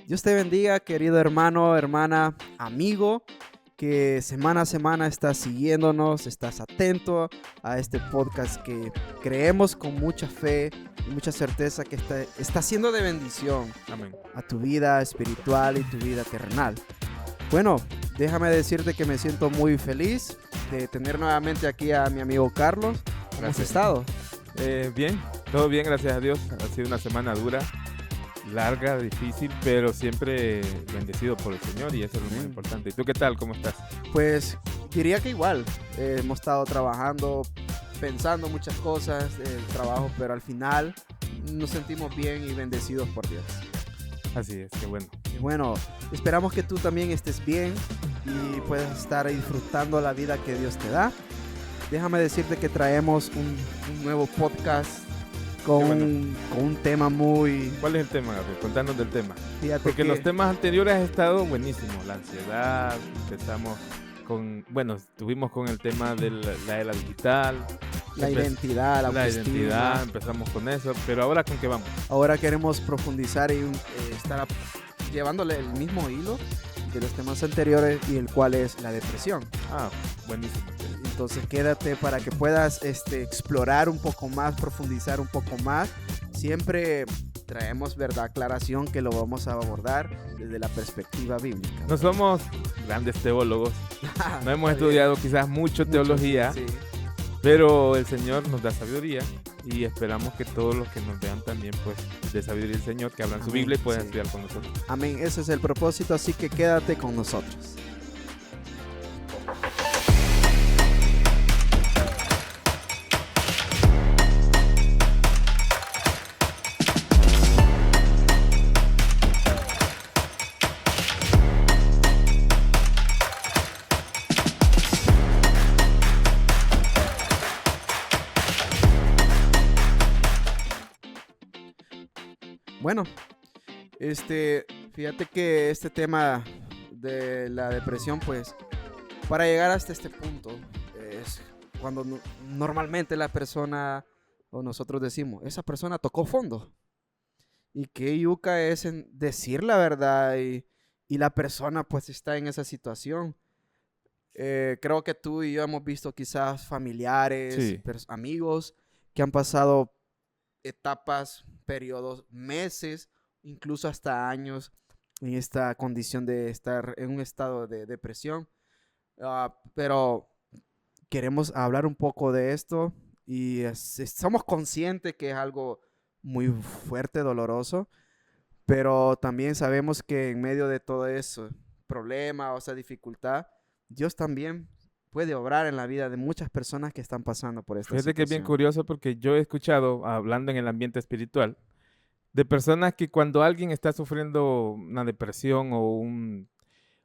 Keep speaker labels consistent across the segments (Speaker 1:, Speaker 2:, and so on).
Speaker 1: Dios te bendiga, querido hermano, hermana, amigo, que semana a semana estás siguiéndonos, estás atento a este podcast que creemos con mucha fe y mucha certeza que está siendo de bendición
Speaker 2: Amén.
Speaker 1: a tu vida espiritual y tu vida terrenal. Bueno, déjame decirte que me siento muy feliz de tener nuevamente aquí a mi amigo Carlos. ¿Cómo has
Speaker 2: Gracias.
Speaker 1: estado?
Speaker 2: Bien, todo bien, gracias a Dios. Ha sido una semana dura, larga, difícil, pero siempre bendecido por el Señor y eso es lo más
Speaker 1: Amén.
Speaker 2: importante. ¿Y tú qué tal? ¿Cómo estás?
Speaker 1: Pues diría que igual, hemos estado trabajando, pensando muchas cosas del trabajo, pero al final nos sentimos bien y bendecidos por Dios.
Speaker 2: Así es, qué bueno.
Speaker 1: Y bueno, esperamos que tú también estés bien y puedas estar disfrutando la vida que Dios te da. Déjame decirte que traemos un nuevo podcast con,
Speaker 2: Qué bueno.
Speaker 1: con un tema muy...
Speaker 2: ¿Cuál es el tema, Gabriel? Contanos del tema.
Speaker 1: Fíjate
Speaker 2: Porque
Speaker 1: que
Speaker 2: los temas anteriores han estado buenísimos. La ansiedad, empezamos con, tuvimos con el tema de la era digital.
Speaker 1: la
Speaker 2: empe-
Speaker 1: identidad, la
Speaker 2: La
Speaker 1: autoestima.
Speaker 2: identidad, empezamos con eso. Pero ahora, ¿con qué vamos?
Speaker 1: Ahora queremos profundizar y estar llevándole el mismo hilo de los temas anteriores y el cual es la depresión.
Speaker 2: Ah, buenísimo.
Speaker 1: Entonces quédate para que puedas explorar un poco más, profundizar un poco más. Siempre traemos, ¿verdad?, aclaración que lo vamos a abordar desde la perspectiva bíblica.
Speaker 2: No somos grandes teólogos, no hemos
Speaker 1: Está bien.
Speaker 2: estudiado quizás mucho teología,
Speaker 1: Sí.
Speaker 2: pero el Señor nos da sabiduría y esperamos que todos los que nos vean también, pues, de sabiduría del Señor, que hablan su
Speaker 1: Amén,
Speaker 2: Biblia y puedan
Speaker 1: sí.
Speaker 2: estudiar con nosotros.
Speaker 1: Amén, ese es el propósito, así que quédate con nosotros. Bueno, fíjate que este tema de la depresión, pues, para llegar hasta este punto, es cuando normalmente la persona, o nosotros decimos, esa persona tocó fondo. Y qué yuca es en decir la verdad y la persona, pues, está en esa situación. Creo que tú y yo hemos visto quizás familiares,
Speaker 2: Sí.
Speaker 1: amigos que han pasado etapas, periodos, meses, incluso hasta años en esta condición de estar en un estado de depresión. Pero queremos hablar un poco de esto y somos conscientes que es algo muy fuerte, doloroso, pero también sabemos que en medio de todo eso, problema o esa dificultad, Dios también puede obrar en la vida de muchas personas que están pasando por esta
Speaker 2: Fíjate que es bien
Speaker 1: situación.
Speaker 2: curioso porque yo he escuchado, hablando en el ambiente espiritual, de personas que cuando alguien está sufriendo una depresión o un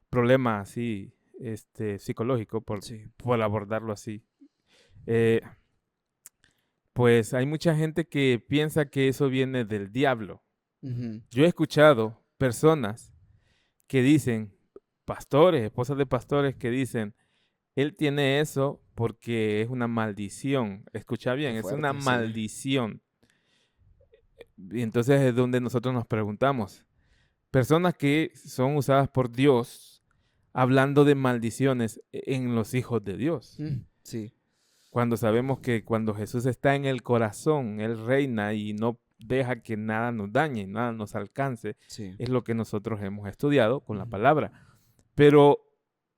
Speaker 2: problema así, psicológico,
Speaker 1: Sí.
Speaker 2: por abordarlo así, eh, pues hay mucha gente que piensa que eso viene del diablo.
Speaker 1: Ujú.
Speaker 2: Yo he escuchado personas que dicen, pastores, esposas de pastores que dicen, él tiene eso porque es una maldición. Escucha bien,
Speaker 1: Qué
Speaker 2: es una
Speaker 1: fuerte, sí.
Speaker 2: maldición. Y entonces es donde nosotros nos preguntamos, personas que son usadas por Dios hablando de maldiciones en los hijos de Dios.
Speaker 1: Sí.
Speaker 2: Cuando sabemos que cuando Jesús está en el corazón, Él reina y no deja que nada nos dañe, nada nos alcance,
Speaker 1: Sí.
Speaker 2: es lo que nosotros hemos estudiado con la
Speaker 1: Ujú.
Speaker 2: palabra. Pero,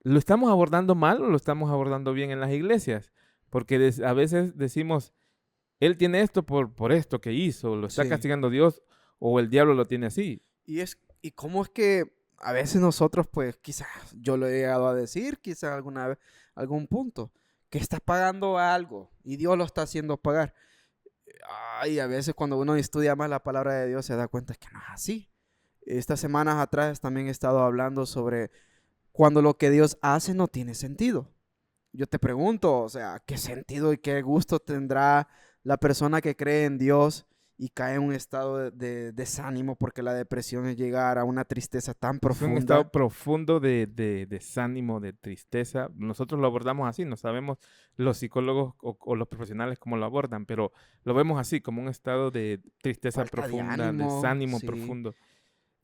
Speaker 2: ¿lo estamos abordando mal o lo estamos abordando bien en las iglesias? Porque a veces decimos, Él tiene esto por esto que hizo, lo está
Speaker 1: Sí.
Speaker 2: castigando Dios o el diablo lo tiene así.
Speaker 1: Y cómo es que a veces nosotros, pues, quizás yo lo he llegado a decir, quizás alguna vez, algún punto, que estás pagando algo y Dios lo está haciendo pagar. Ay, a veces cuando uno estudia más la palabra de Dios se da cuenta que no es así. Estas semanas atrás también he estado hablando sobre cuando lo que Dios hace no tiene sentido. Yo te pregunto, o sea, ¿qué sentido y qué gusto tendrá la persona que cree en Dios y cae en un estado de desánimo porque la depresión es llegar a una tristeza tan
Speaker 2: Es un
Speaker 1: profunda?
Speaker 2: estado profundo de desánimo, de tristeza. Nosotros lo abordamos así, no sabemos los psicólogos o los profesionales cómo lo abordan, pero lo vemos así, como un estado de tristeza
Speaker 1: Falta de
Speaker 2: profunda,
Speaker 1: ánimo,
Speaker 2: desánimo
Speaker 1: sí.
Speaker 2: profundo.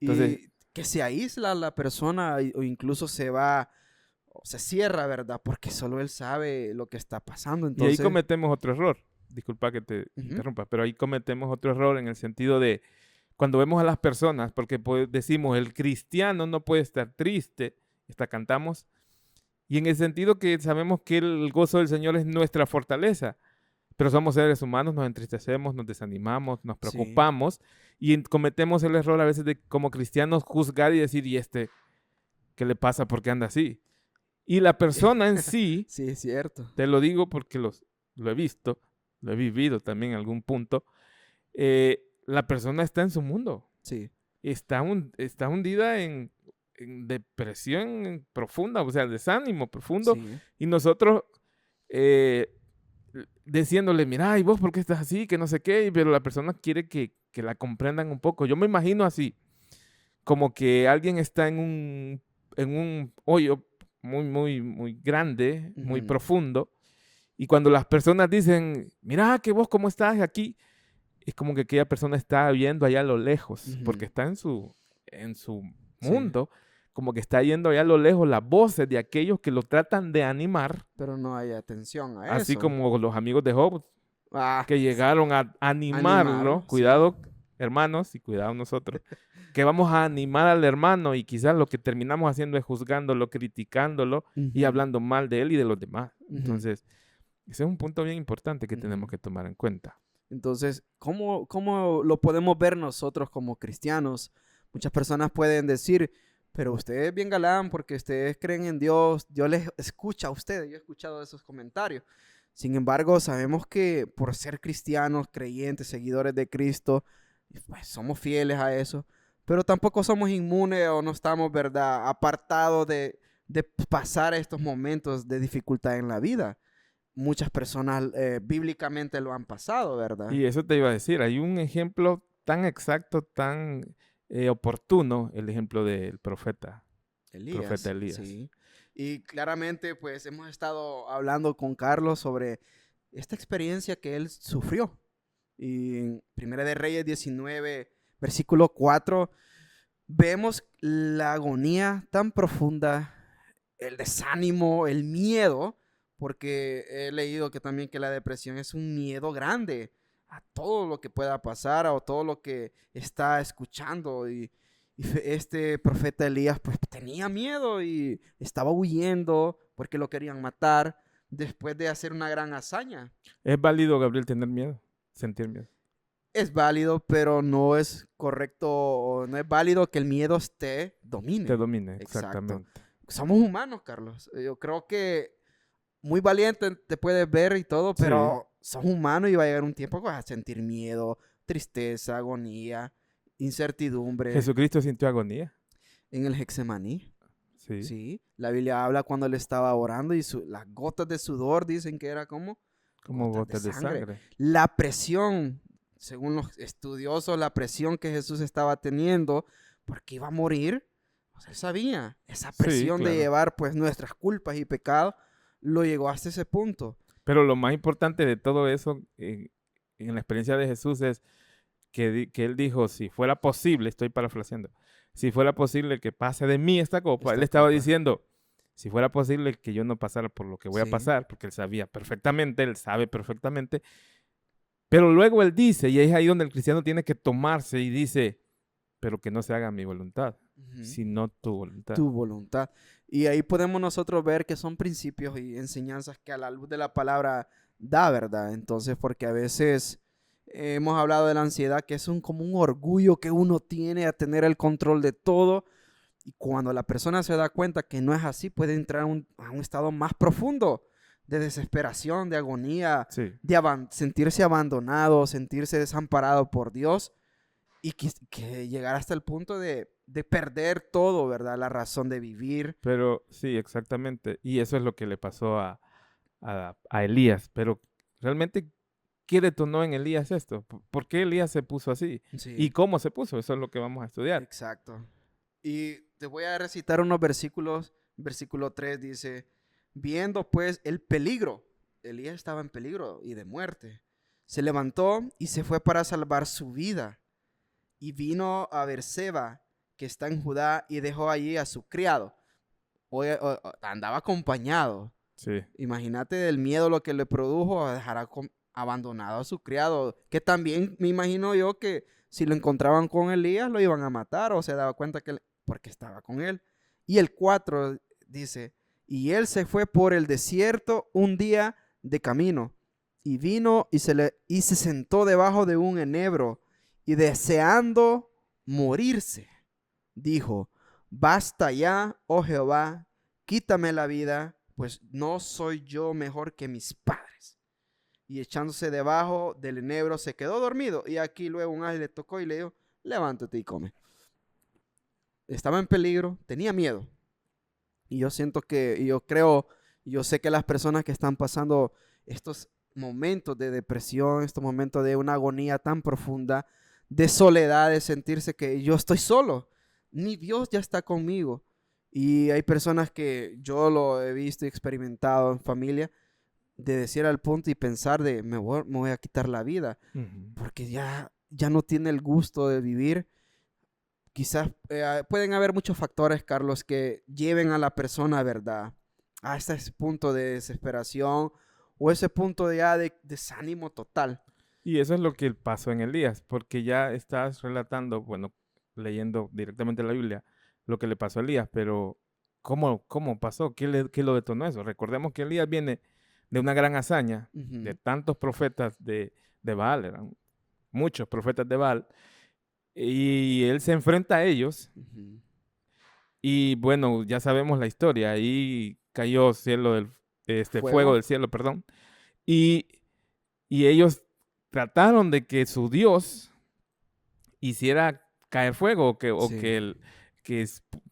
Speaker 1: Y
Speaker 2: Entonces,
Speaker 1: que se aísla la persona o incluso se va o se cierra, ¿verdad? Porque solo él sabe lo que está pasando.
Speaker 2: Y ahí
Speaker 1: Entonces,
Speaker 2: cometemos otro error. Disculpa que te
Speaker 1: ujú,
Speaker 2: interrumpa, pero ahí cometemos otro error en el sentido de cuando vemos a las personas, porque pues, decimos, el cristiano no puede estar triste, hasta cantamos, y en el sentido que sabemos que el gozo del Señor es nuestra fortaleza, pero somos seres humanos, nos entristecemos, nos desanimamos, nos
Speaker 1: sí,
Speaker 2: preocupamos, y cometemos el error a veces de como cristianos juzgar y decir, ¿y este qué le pasa? ¿Por qué anda así? Y la persona en sí,
Speaker 1: sí, es cierto.
Speaker 2: te lo digo porque lo he visto, lo he vivido también en algún punto, la persona está en su mundo,
Speaker 1: Sí,
Speaker 2: está hundida en depresión profunda, o sea, desánimo profundo,
Speaker 1: sí,
Speaker 2: y nosotros eh, diciéndole, mira, ¿y vos por qué estás así? Que no sé qué, pero la persona quiere que la comprendan un poco. Yo me imagino así, como que alguien está en un hoyo muy, muy, muy grande, muy
Speaker 1: ujú,
Speaker 2: profundo, y cuando las personas dicen, mira, que vos cómo estás aquí, es como que aquella persona está viendo allá a lo lejos, porque
Speaker 1: ujú,
Speaker 2: está en su
Speaker 1: sí,
Speaker 2: mundo, como que está yendo allá a lo lejos las voces de aquellos que lo tratan de animar,
Speaker 1: pero no hay atención a
Speaker 2: así
Speaker 1: eso.
Speaker 2: como los amigos de Job
Speaker 1: Ah,
Speaker 2: que
Speaker 1: sí,
Speaker 2: llegaron a animarlo.
Speaker 1: animarlo, sí.
Speaker 2: Cuidado, hermanos, y cuidado nosotros, que vamos a animar al hermano y quizás lo que terminamos haciendo es juzgándolo, criticándolo y
Speaker 1: Ujú,
Speaker 2: hablando mal de él y de los demás.
Speaker 1: ujú,
Speaker 2: Entonces, ese es un punto bien importante que tenemos
Speaker 1: ujú.
Speaker 2: que tomar en cuenta.
Speaker 1: Entonces, ¿cómo lo podemos ver nosotros como cristianos? Muchas personas pueden decir, pero usted es bien galán porque ustedes creen en Dios, Dios les escucha a ustedes, yo he escuchado esos comentarios. Sin embargo, sabemos que por ser cristianos, creyentes, seguidores de Cristo, pues somos fieles a eso, pero tampoco somos inmunes o no estamos, ¿verdad?, apartados de pasar estos momentos de dificultad en la vida. Muchas personas bíblicamente lo han pasado, ¿verdad?
Speaker 2: Y eso te iba a decir, hay un ejemplo tan exacto, tan oportuno, el ejemplo del profeta
Speaker 1: Elías,
Speaker 2: Elías.
Speaker 1: sí. Y claramente, pues hemos estado hablando con Carlos sobre esta experiencia que él sufrió. Y en Primera de Reyes 19, versículo 4, vemos la agonía tan profunda, el desánimo, el miedo, porque he leído que también que la depresión es un miedo grande a todo lo que pueda pasar o todo lo que está escuchando. Este profeta Elías pues tenía miedo y estaba huyendo porque lo querían matar después de hacer una gran hazaña.
Speaker 2: ¿Es válido, Gabriel, tener miedo, sentir miedo?
Speaker 1: Es válido, pero no es correcto o no es válido que el miedo te
Speaker 2: Te
Speaker 1: domine.
Speaker 2: domine,
Speaker 1: Exacto.
Speaker 2: exactamente.
Speaker 1: Somos humanos, Carlos. Yo creo que muy valiente te puedes ver y todo,
Speaker 2: Sí,
Speaker 1: pero sos humano y va a llegar un tiempo que vas a sentir miedo, tristeza, agonía, incertidumbre.
Speaker 2: Jesucristo sintió agonía.
Speaker 1: En el Hexemaní,
Speaker 2: Sí,
Speaker 1: sí. La Biblia habla cuando él estaba orando y las gotas de sudor dicen que era como
Speaker 2: como
Speaker 1: gotas de
Speaker 2: gotas de
Speaker 1: sangre.
Speaker 2: sangre.
Speaker 1: La presión, según los estudiosos, la presión que Jesús estaba teniendo porque iba a morir, pues él sabía. Esa
Speaker 2: Sí,
Speaker 1: presión de
Speaker 2: claro.
Speaker 1: llevar pues nuestras culpas y pecados lo llegó hasta ese punto.
Speaker 2: Pero lo más importante de todo eso en la experiencia de Jesús es que él dijo, si fuera posible, estoy parafraseando, si fuera posible que pase de mí esta copa, él
Speaker 1: Esta
Speaker 2: estaba
Speaker 1: copa.
Speaker 2: diciendo, si fuera posible que yo no pasara por lo que voy a
Speaker 1: Sí,
Speaker 2: pasar, porque él sabía perfectamente, él sabe perfectamente, pero luego él dice, y es ahí donde el cristiano tiene que tomarse y dice, pero que no se haga mi voluntad,
Speaker 1: ujú,
Speaker 2: sino tu voluntad.
Speaker 1: tu voluntad. Y ahí podemos nosotros ver que son principios y enseñanzas que a la luz de la palabra da, ¿verdad? Entonces, porque a veces hemos hablado de la ansiedad, que es como un orgullo que uno tiene a tener el control de todo. Y cuando la persona se da cuenta que no es así, puede entrar a un estado más profundo de desesperación, de agonía,
Speaker 2: Sí,
Speaker 1: de sentirse abandonado, sentirse desamparado por Dios y que llegar hasta el punto de perder todo, ¿verdad? La razón de vivir.
Speaker 2: pero sí, exactamente. Y eso es lo que le pasó a Elías. Pero realmente, ¿qué detonó en Elías esto? ¿Por qué Elías se puso así? ¿Y
Speaker 1: Sí,
Speaker 2: cómo se puso? Eso es lo que vamos a estudiar.
Speaker 1: exacto. Y te voy a recitar unos versículos. Versículo 3 dice, viendo pues el peligro, Elías estaba en peligro y de muerte, se levantó y se fue para salvar su vida. Y vino a Berseba que está en Judá y dejó allí a su criado. Andaba acompañado.
Speaker 2: Sí.
Speaker 1: Imagínate el miedo lo que le produjo a dejar abandonado a su criado, que también me imagino yo que si lo encontraban con Elías lo iban a matar o se daba cuenta porque estaba con él. Y el 4 dice, y él se fue por el desierto un día de camino y vino y se sentó debajo de un enebro y deseando morirse, dijo, basta ya, oh Jehová, quítame la vida, pues no soy yo mejor que mis padres. Y echándose debajo del enebro se quedó dormido. Y aquí luego un ángel le tocó y le dijo, levántate y come. Estaba en peligro, tenía miedo. Y yo siento y yo sé que las personas que están pasando estos momentos de depresión, estos momentos de una agonía tan profunda, de soledad, de sentirse que yo estoy solo, ni Dios ya está conmigo. Y hay personas que yo lo he visto y experimentado en familia, de decir al punto y pensar de me voy a quitar la vida, porque ya no tiene el gusto de vivir. Quizás pueden haber muchos factores, Carlos, que lleven a la persona, ¿verdad?, hasta ese punto de desesperación o ese punto de desánimo total.
Speaker 2: Y eso es lo que pasó en Elías, porque ya estás relatando, bueno, leyendo directamente la Biblia, lo que le pasó a Elías, pero ¿cómo pasó? ¿Qué lo detonó eso? Recordemos que Elías viene de una gran hazaña, de tantos profetas de Baal, eran muchos profetas de Baal, y él se enfrenta a ellos, y bueno, ya sabemos la historia, ahí cayó fuego del cielo, perdón, y ellos trataron de que su Dios hiciera caer fuego que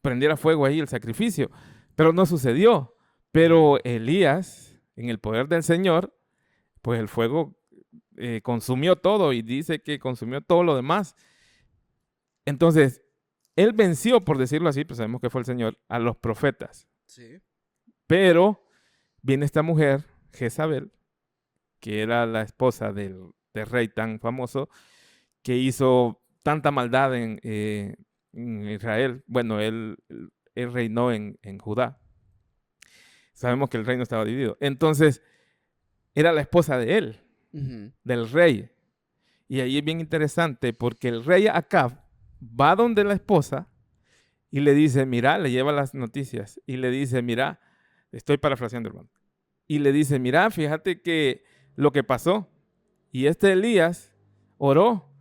Speaker 2: prendiera fuego ahí el sacrificio, pero no sucedió. Pero Elías, en el poder del Señor, pues el fuego consumió todo y dice que consumió todo lo demás. Entonces, él venció, por decirlo así, pues sabemos que fue el Señor, a los profetas.
Speaker 1: Sí.
Speaker 2: Pero viene esta mujer, Jezabel, que era la esposa del rey tan famoso, que hizo tanta maldad en Israel. Bueno, él reinó en Judá. Sabemos que el reino estaba dividido. Entonces, era la esposa de él, del rey. Y ahí es bien interesante porque el rey Acab va donde la esposa y le dice, mira, le lleva las noticias y le dice, mira, estoy parafraseando, hermano. Y le dice, mira, fíjate que lo que pasó. Y Elías oró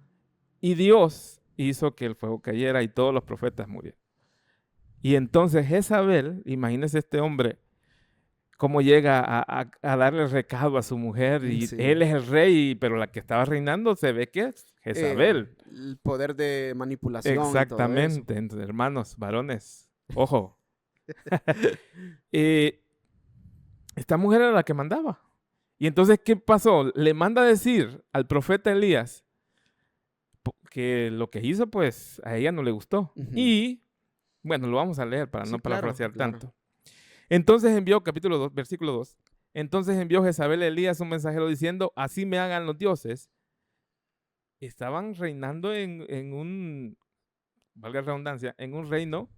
Speaker 2: y Dios hizo que el fuego cayera y todos los profetas murieron. Y entonces Jezabel, imagínese este hombre, cómo llega a darle recado a su mujer y
Speaker 1: Sí.
Speaker 2: él es el rey, pero la que estaba reinando se ve que es Jezabel.
Speaker 1: El poder de manipulación.
Speaker 2: Exactamente,
Speaker 1: Y todo eso.
Speaker 2: entre hermanos, varones, ojo. Esta mujer era la que mandaba. Y entonces, ¿qué pasó? Le manda a decir al profeta Elías que lo que hizo, pues, a ella no le gustó. Y, bueno, lo vamos a leer para no parafrasear tanto. Entonces envió, capítulo 2, versículo 2. Entonces envió Jezabel a Elías un mensajero diciendo, así me hagan los dioses. Estaban reinando en un, valga la redundancia, en un reino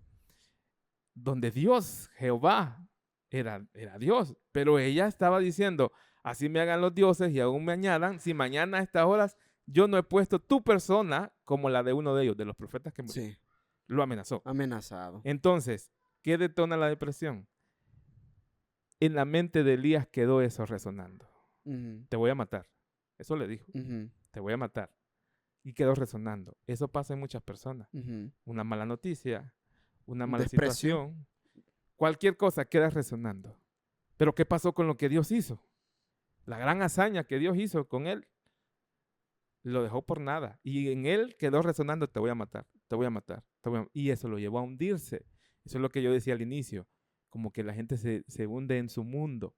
Speaker 2: donde Dios, Jehová, era Dios. Pero ella estaba diciendo, así me hagan los dioses y aún me añadan, si mañana a estas horas yo no he puesto tu persona como la de uno de ellos, de los profetas que murieron. Sí. Lo amenazó.
Speaker 1: Amenazado.
Speaker 2: Entonces, ¿qué detona la depresión? En la mente de Elías quedó eso resonando. Te voy a matar. Eso le dijo. Te voy a matar. Y quedó resonando. Eso pasa en muchas personas. Una mala noticia, una mala situación, cualquier cosa queda resonando. Pero ¿qué pasó con lo que Dios hizo? La gran hazaña que Dios hizo con él. Lo dejó por nada. Y en él quedó resonando, te voy a matar, te voy a matar. Y eso lo llevó a hundirse. Eso es lo que yo decía al inicio. Como que la gente se hunde en su mundo.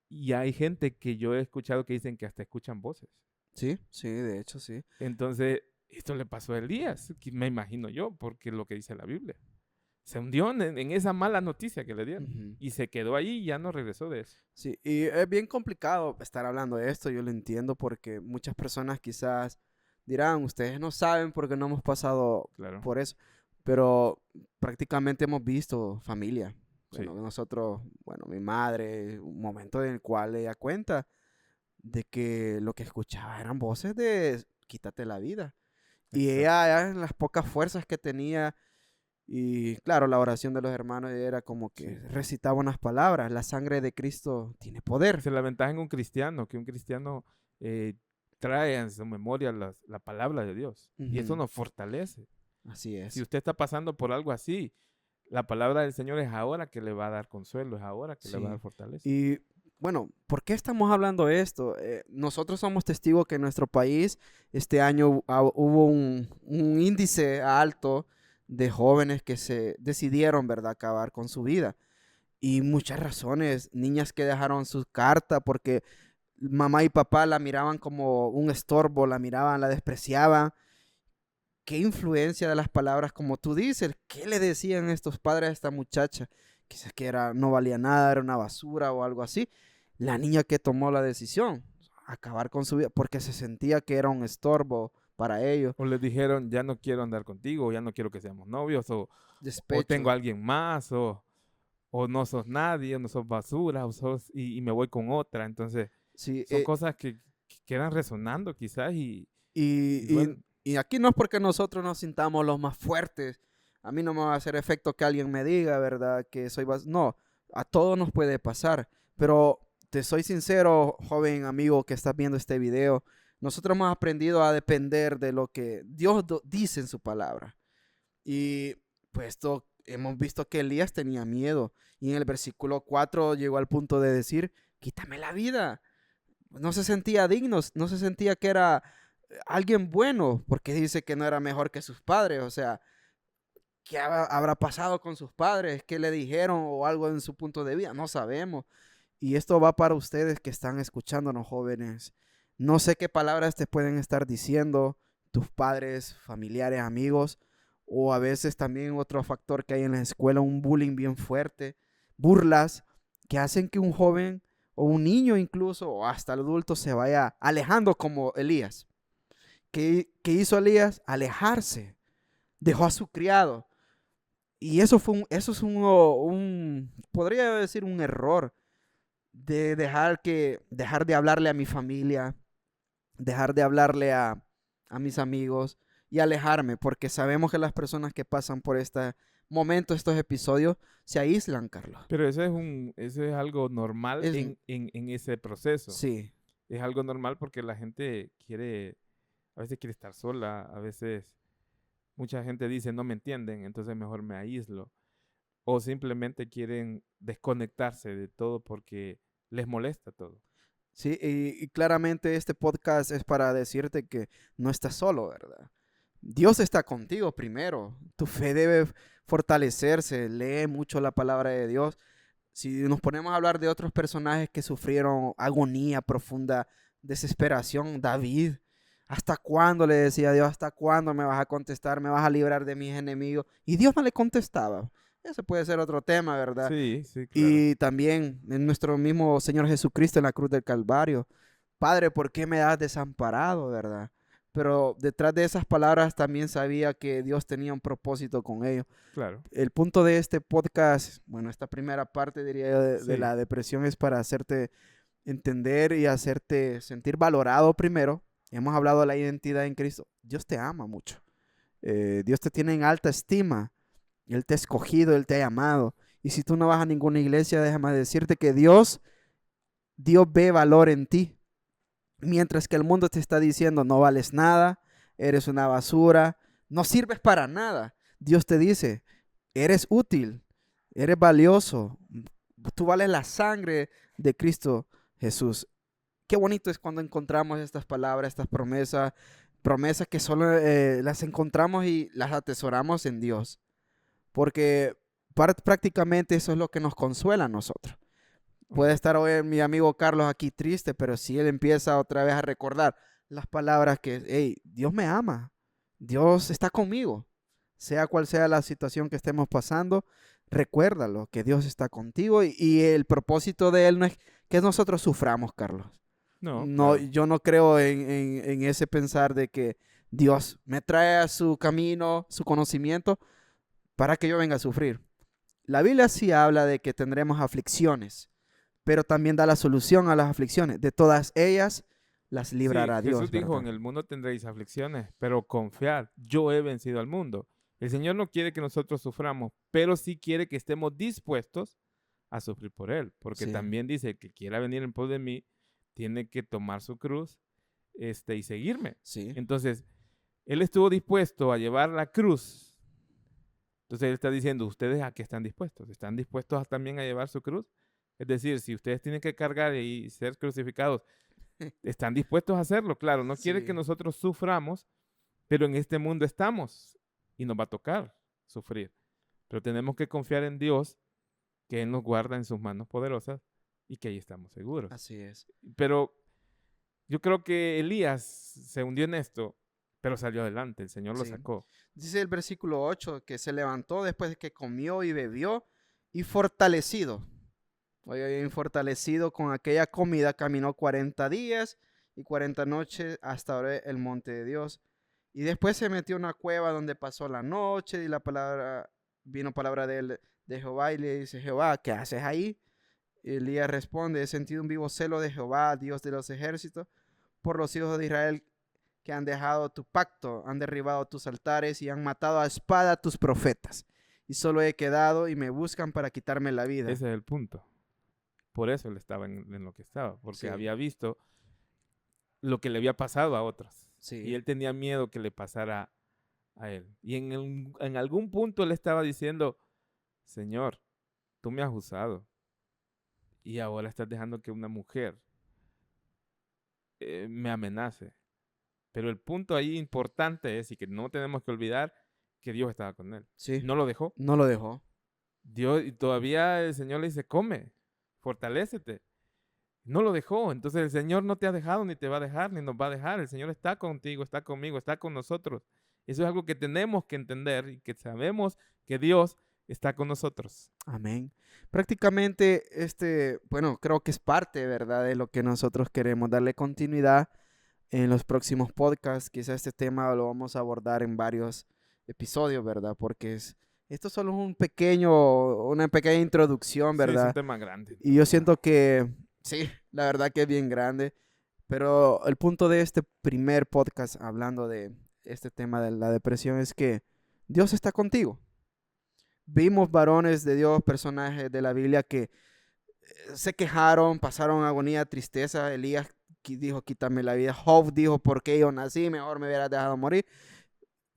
Speaker 2: Y hay gente que yo he escuchado que dicen que hasta escuchan voces.
Speaker 1: Sí, de hecho sí.
Speaker 2: Entonces, esto le pasó a Elías, me imagino yo, porque es lo que dice la Biblia. Se hundió en esa mala noticia que le dieron. Y se quedó ahí y ya no regresó de eso.
Speaker 1: Sí, y es bien complicado estar hablando de esto, yo lo entiendo, porque muchas personas quizás dirán, ustedes no saben porque no hemos pasado por eso. Pero prácticamente hemos visto familia.
Speaker 2: Sí.
Speaker 1: Bueno, nosotros, bueno, mi madre, un momento en el cual ella cuenta de que lo que escuchaba eran voces de quítate la vida. Y
Speaker 2: Exacto.
Speaker 1: ella, en las pocas fuerzas que tenía, y claro, la oración de los hermanos era como que
Speaker 2: Sí.
Speaker 1: recitaba unas palabras, la sangre de Cristo tiene poder.
Speaker 2: Esa es la ventaja en un cristiano, que un cristiano eh, trae en su memoria la palabra de Dios. Y eso
Speaker 1: Ujú,
Speaker 2: nos fortalece.
Speaker 1: así
Speaker 2: Si
Speaker 1: es.
Speaker 2: usted está pasando por algo así, la palabra del Señor es ahora que le va a dar consuelo, es ahora que le va a dar
Speaker 1: Sí.
Speaker 2: fortaleza.
Speaker 1: Y bueno, ¿por qué estamos hablando de esto? Nosotros somos testigos que en nuestro país este año hubo un índice alto de jóvenes que se decidieron, ¿verdad?, acabar con su vida. Y muchas razones, niñas que dejaron su carta porque mamá y papá la miraban como un estorbo, la miraban, la despreciaban. ¿Qué influencia de las palabras como tú dices? ¿Qué le decían estos padres a esta muchacha? Quizás que era, no valía nada, era una basura o algo así. La niña que tomó la decisión, acabar con su vida, porque se sentía que era un estorbo para ellos.
Speaker 2: O les dijeron, ya no quiero andar contigo, o ya no quiero que seamos novios, o tengo
Speaker 1: Despecho.
Speaker 2: a alguien más, o no sos nadie, o no sos basura, y me voy con otra. Entonces,
Speaker 1: Sí,
Speaker 2: son cosas que quedan resonando quizás y
Speaker 1: y,
Speaker 2: duelen.
Speaker 1: y aquí no es porque nosotros nos sintamos los más fuertes. A mí no me va a hacer efecto que alguien me diga, ¿verdad? Que soy no, a todos nos puede pasar. Pero te soy sincero, joven amigo que estás viendo este video. Nosotros hemos aprendido a depender de lo que Dios dice en su palabra. Y pues hemos visto que Elías tenía miedo. Y en el versículo 4 llegó al punto de decir, quítame la vida. No se sentía digno, no se sentía que era alguien bueno, porque dice que no era mejor que sus padres. O sea, ¿qué habrá pasado con sus padres? ¿Qué le dijeron o algo en su punto de vida? No sabemos. Y esto va para ustedes que están escuchándonos, jóvenes. No sé qué palabras te pueden estar diciendo tus padres, familiares, amigos, o a veces también otro factor que hay en la escuela, un bullying bien fuerte, burlas que hacen que un joven o un niño incluso, o hasta el adulto se vaya alejando como Elías. ¿Qué hizo Elías? Alejarse. Dejó a su criado. Y eso es podría decir un error de dejar de hablarle a mi familia, dejar de hablarle a mis amigos y alejarme, porque sabemos que las personas que pasan por este momento, estos episodios, se aíslan, Carlos.
Speaker 2: Pero eso es algo normal
Speaker 1: Es,
Speaker 2: en ese proceso.
Speaker 1: sí,
Speaker 2: Es algo normal porque la gente a veces quiere estar sola, a veces mucha gente dice no me entienden, entonces mejor me aíslo. O simplemente quieren desconectarse de todo porque les molesta todo.
Speaker 1: sí, y claramente este podcast es para decirte que no estás solo, ¿verdad? Dios está contigo primero. Tu fe debe fortalecerse. Lee mucho la palabra de Dios. Si nos ponemos a hablar de otros personajes que sufrieron agonía profunda, desesperación, David, ¿hasta cuándo le decía a Dios? ¿Hasta cuándo me vas a contestar? ¿Me vas a librar de mis enemigos? Y Dios no le contestaba. Ese puede ser otro tema, ¿verdad?
Speaker 2: Sí, sí, claro.
Speaker 1: Y también en nuestro mismo Señor Jesucristo en la cruz del Calvario. Padre, ¿por qué me has desamparado, verdad? Pero detrás de esas palabras también sabía que Dios tenía un propósito con ellos.
Speaker 2: Claro.
Speaker 1: El punto de este podcast, bueno, esta primera parte diría yo de
Speaker 2: Sí,
Speaker 1: la depresión es para hacerte entender y hacerte sentir valorado primero. Hemos hablado de la identidad en Cristo. Dios te ama mucho. Dios te tiene en alta estima. Él te ha escogido, Él te ha llamado. Y si tú no vas a ninguna iglesia, déjame decirte que Dios ve valor en ti. Mientras que el mundo te está diciendo, no vales nada, eres una basura, no sirves para nada. Dios te dice, eres útil, eres valioso, tú vales la sangre de Cristo Jesús. Qué bonito es cuando encontramos estas palabras, estas promesas, promesas que solo las encontramos y las atesoramos en Dios. Porque prácticamente eso es lo que nos consuela a nosotros. Puede estar hoy mi amigo Carlos aquí triste, pero si él empieza otra vez a recordar las palabras que, hey, Dios me ama, Dios está conmigo, sea cual sea la situación que estemos pasando, recuérdalo, que Dios está contigo y el propósito de Él no es que nosotros suframos, Carlos.
Speaker 2: no,
Speaker 1: No,
Speaker 2: claro.
Speaker 1: yo no creo en ese pensar de que Dios me trae a su camino, su conocimiento, para que yo venga a sufrir. La Biblia sí habla de que tendremos aflicciones, pero también da la solución a las aflicciones. De todas ellas las librará
Speaker 2: Sí,
Speaker 1: Dios,
Speaker 2: Jesús dijo,
Speaker 1: ¿verdad?
Speaker 2: en el mundo tendréis aflicciones, pero confiad, yo he vencido al mundo. El Señor no quiere que nosotros suframos, pero sí quiere que estemos dispuestos a sufrir por Él, porque
Speaker 1: Sí,
Speaker 2: también dice, el que quiera venir en pos de mí, tiene que tomar su cruz y seguirme.
Speaker 1: sí,
Speaker 2: Entonces, Él estuvo dispuesto a llevar la cruz. Entonces Él está diciendo, ¿ustedes a qué están dispuestos? ¿Están dispuestos también a llevar su cruz? Es decir, si ustedes tienen que cargar y ser crucificados, ¿están dispuestos a hacerlo? Claro, no quiere que
Speaker 1: sí,
Speaker 2: nosotros suframos, pero en este mundo estamos y nos va a tocar sufrir. Pero tenemos que confiar en Dios, que Él nos guarda en sus manos poderosas y que ahí estamos seguros.
Speaker 1: así es.
Speaker 2: Pero yo creo que Elías se hundió en esto, pero salió adelante, el Señor lo
Speaker 1: Sí.
Speaker 2: sacó.
Speaker 1: Dice el versículo 8 que se levantó después de que comió y bebió y fortalecido. Oye, fortalecido con aquella comida, caminó 40 días y 40 noches hasta el monte de Dios. Y después se metió en una cueva donde pasó la noche y vino palabra de Jehová y le dice, Jehová, ¿qué haces ahí? Y Elías responde, he sentido un vivo celo de Jehová, Dios de los ejércitos, por los hijos de Israel que han dejado tu pacto, han derribado tus altares y han matado a espada a tus profetas. Y solo he quedado y me buscan para quitarme la vida.
Speaker 2: Ese es el punto. Por eso él estaba en lo que estaba, porque
Speaker 1: Sí.
Speaker 2: había visto lo que le había pasado a otros.
Speaker 1: Sí.
Speaker 2: Y él tenía miedo que le pasara a él. Y en algún punto él estaba diciendo, Señor, tú me has usado. Y ahora estás dejando que una mujer me amenace. Pero el punto ahí importante es, y que no tenemos que olvidar, que Dios estaba con él.
Speaker 1: Sí.
Speaker 2: No lo dejó.
Speaker 1: No lo dejó.
Speaker 2: Dios, y todavía el Señor le dice, come, fortalécete. No lo dejó. Entonces el Señor no te ha dejado, ni te va a dejar, ni nos va a dejar. El Señor está contigo, está conmigo, está con nosotros. Eso es algo que tenemos que entender y que sabemos que Dios está con nosotros.
Speaker 1: Amén. Prácticamente bueno, creo que es parte, ¿verdad?, de lo que nosotros queremos darle continuidad en los próximos podcasts. Quizá este tema lo vamos a abordar en varios episodios, ¿verdad? Porque esto solo es una pequeña introducción,
Speaker 2: Sí, es un
Speaker 1: ¿verdad?
Speaker 2: tema grande.
Speaker 1: Y yo siento que, sí, la verdad que es bien grande. Pero el punto de este primer podcast hablando de este tema de la depresión es que Dios está contigo. Vimos varones de Dios, personajes de la Biblia que se quejaron, pasaron agonía, tristeza. Elías dijo, quítame la vida. Job dijo, ¿por qué yo nací? Mejor me hubieras dejado morir.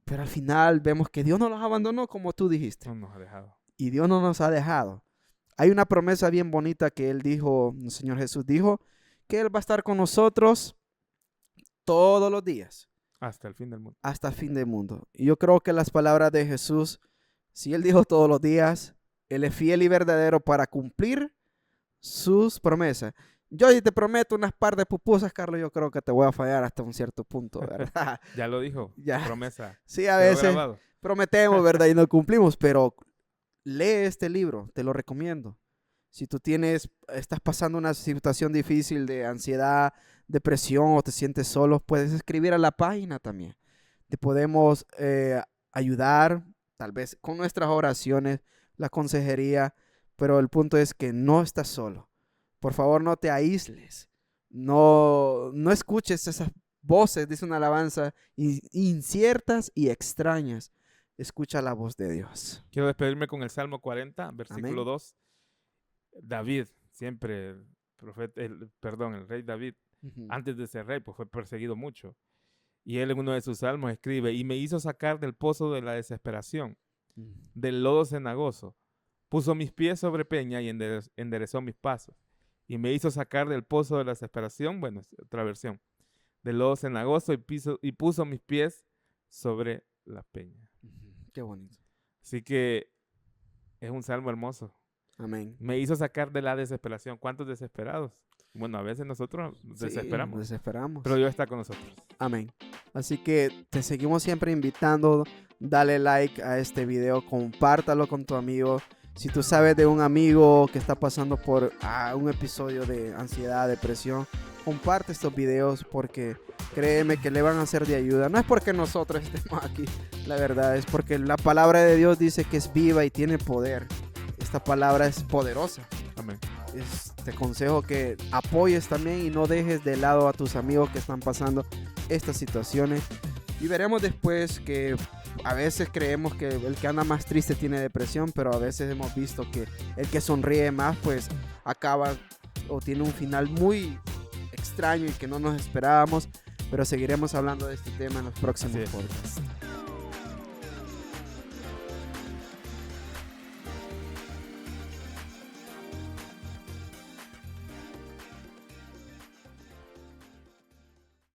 Speaker 1: Pero al final vemos que Dios no los abandonó, como tú dijiste.
Speaker 2: No nos ha dejado.
Speaker 1: Y Dios no nos ha dejado. Hay una promesa bien bonita que Él dijo, el Señor Jesús dijo, que Él va a estar con nosotros todos los días,
Speaker 2: Hasta el fin del mundo.
Speaker 1: hasta el fin del mundo. Y yo creo que las palabras de Jesús, si Él dijo todos los días, Él es fiel y verdadero para cumplir sus promesas. Yo te prometo unas par de pupusas, Carlos, yo creo que te voy a fallar hasta un cierto punto, ¿verdad?
Speaker 2: Ya lo dijo.
Speaker 1: Ya.
Speaker 2: Promesa.
Speaker 1: Sí, a
Speaker 2: Quedó
Speaker 1: veces
Speaker 2: grabado.
Speaker 1: prometemos, ¿verdad? Y no cumplimos, pero lee este libro, te lo recomiendo. Si tú estás pasando una situación difícil de ansiedad, depresión o te sientes solo, puedes escribir a la página también. Te podemos ayudar, tal vez con nuestras oraciones, la consejería, pero el punto es que no estás solo. Por favor, no te aísles. No escuches esas voces, dice una alabanza, inciertas y extrañas. Escucha la voz de Dios.
Speaker 2: Quiero despedirme con el Salmo 40, versículo
Speaker 1: Amén.
Speaker 2: 2. David, siempre el rey David,
Speaker 1: Ujú.
Speaker 2: antes de ser rey, pues fue perseguido mucho. Y él en uno de sus salmos escribe, y me hizo sacar del pozo de la desesperación, del lodo cenagoso. Puso mis pies sobre peña y enderezó mis pasos. Y me hizo sacar del pozo de la desesperación, bueno, es otra versión, del lodo cenagoso y puso mis pies sobre la peña.
Speaker 1: Qué bonito.
Speaker 2: Así que es un salmo hermoso.
Speaker 1: Amén.
Speaker 2: Me hizo sacar de la desesperación. ¿Cuántos desesperados? Bueno, a veces nosotros nos
Speaker 1: Sí,
Speaker 2: desesperamos,
Speaker 1: nos desesperamos.
Speaker 2: pero Dios está con nosotros.
Speaker 1: Amén. Así que te seguimos siempre invitando. Dale like a este video, compártalo con tu amigo. Si tú sabes de un amigo que está pasando por un episodio de ansiedad, depresión, comparte estos videos porque créeme que le van a ser de ayuda. No es porque nosotros estemos aquí, la verdad, es porque la palabra de Dios dice que es viva y tiene poder. Esta palabra es poderosa.
Speaker 2: Amén.
Speaker 1: Te aconsejo que apoyes también y no dejes de lado a tus amigos que están pasando estas situaciones. Y veremos después que a veces creemos que el que anda más triste tiene depresión, pero a veces hemos visto que el que sonríe más pues acaba o tiene un final muy extraño y que no nos esperábamos. Pero seguiremos hablando de este tema en los próximos podcasts.